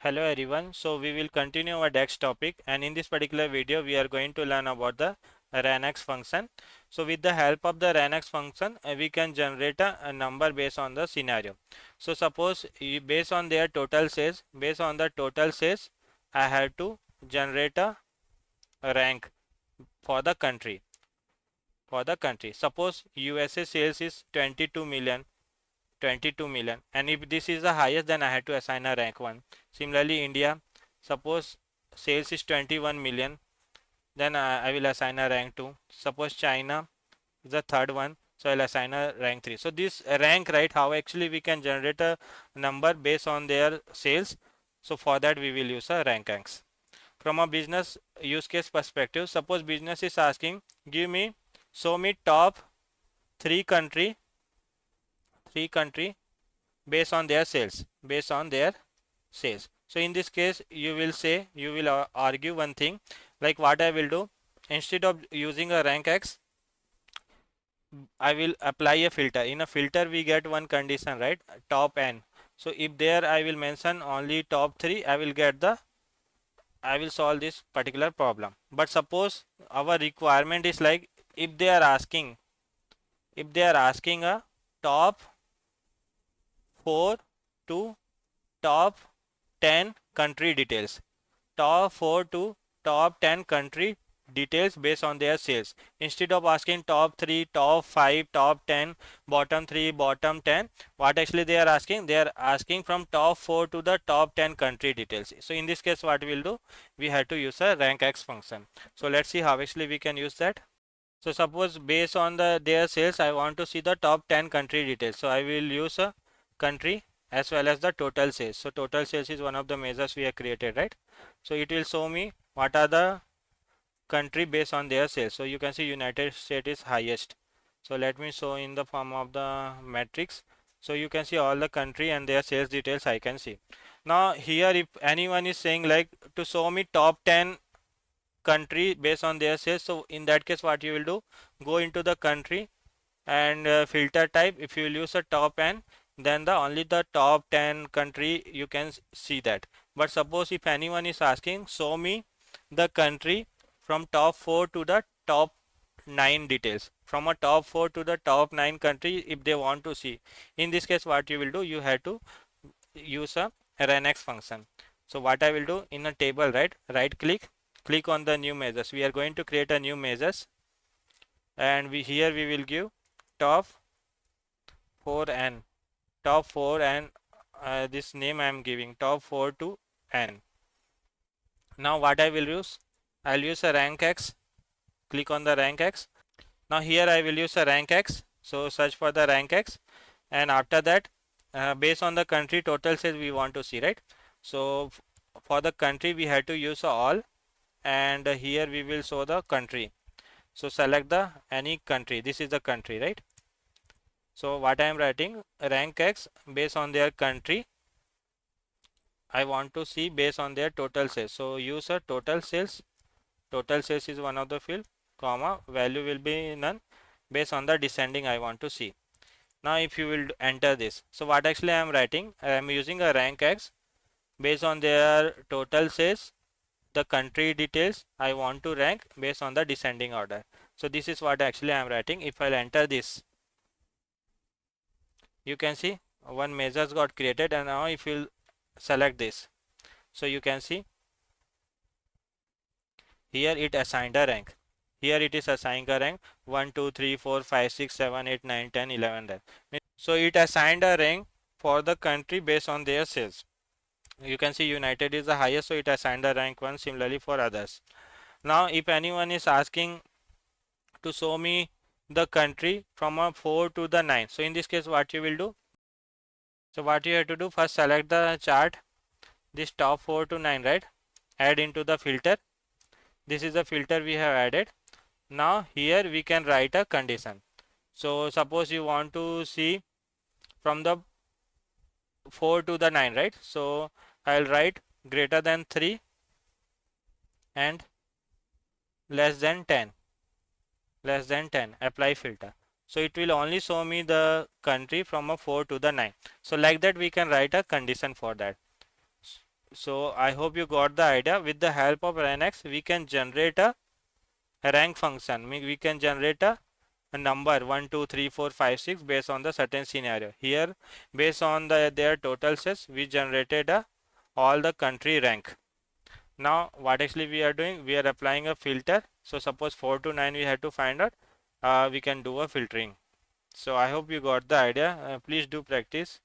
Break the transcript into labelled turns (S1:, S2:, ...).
S1: Hello everyone. So we will continue our DAX topic, and in this particular video we are going to learn about the RANKX function. So with the help of the RANKX function we can generate a number based on the scenario. So suppose based on their total sales, I have to generate a rank for the country. Suppose USA sales is 22 million, and if this is the highest, then I have to assign a rank 1. Similarly, India, suppose sales is 21 million, then I will assign a rank 2. Suppose China is the third one, so I'll assign a rank 3. So this rank, right, how actually we can generate a number based on their sales. So for that we will use a RANKX. From a business use case perspective, suppose business is asking, show me top three country based on their sales. So in this case you will argue one thing, like what I will do, instead of using a rank x, I will apply a filter. In a filter we get one condition, right, top n. So if there I will mention only top 3, I will solve this particular problem. But suppose our requirement is like, if they are asking a top 4 to top 10 country details, top 4 to top 10 country details based on their sales, instead of asking top 3, top 5, top 10, bottom 3, bottom 10, what actually they are asking from top 4 to the top 10 country details. So in this case what we'll do, we have to use a rank x function. So let's see how actually we can use that. So suppose based on their sales I want to see the top 10 country details, so I will use a country as well as the total sales. So total sales is one of the measures we have created, right? So it will show me what are the country based on their sales. So you can see United States is highest. So let me show in the form of the matrix. So you can see all the country and their sales details I can see. Now here if anyone is saying like to show me top 10 country based on their sales, so in that case what you will do, go into the country and filter type, if you will use a top n, then only the top 10 country you can see that. But suppose if anyone is asking show me the country from top 4 to the top 9 details, from a top 4 to the top 9 country if they want to see, in this case what you will do, you have to use a RANKX function. So what I will do, in a table, right click on the new measures. We are going to create a new measures, and here we will give top 4 and this name I am giving top 4 to n. Now what I will use, I'll use a rank x. Click on the rank x. Now here I will use a rank x, so search for the rank x, and after that based on the country total sales we want to see, right? So for the country we have to use all, and here we will show the country. So select the any country, this is the country, right? So what I am writing, rank x based on their country, I want to see based on their total sales. So use a total sales is one of the field, comma, value will be none, based on the descending I want to see. Now if you will enter this, so what actually I am writing, I am using a rank x based on their total sales, the country details I want to rank based on the descending order. So this is what actually I am writing. If I'll enter this, you can see one measures got created, and now if you select this, so you can see here it assigned a rank. Here it is assigning a rank 1, 2, 3, 4, 5, 6, 7, 8, 9, 10, 11 there. So it assigned a rank for the country based on their sales. You can see United is the highest, so it assigned a rank 1, similarly for others. Now if anyone is asking to show me the country from a 4 to the 9, so in this case what you will do, so what you have to do, first select the chart, this top 4 to 9, right, add into the filter. This is the filter we have added. Now here we can write a condition. So suppose you want to see from the 4 to the 9, right? So I'll write greater than 3 and less than 10, apply filter. So it will only show me the country from a 4 to the 9. So like that we can write a condition for that. So I hope you got the idea. With the help of RANKX, we can generate a rank function. We can generate a number 1, 2, 3, 4, 5, 6 based on the certain scenario. Here, based on their total sales, we generated all the country rank. Now, what actually we are doing? We are applying a filter. So suppose 4 to 9 we have to find out. We can do a filtering. So I hope you got the idea. Please do practice.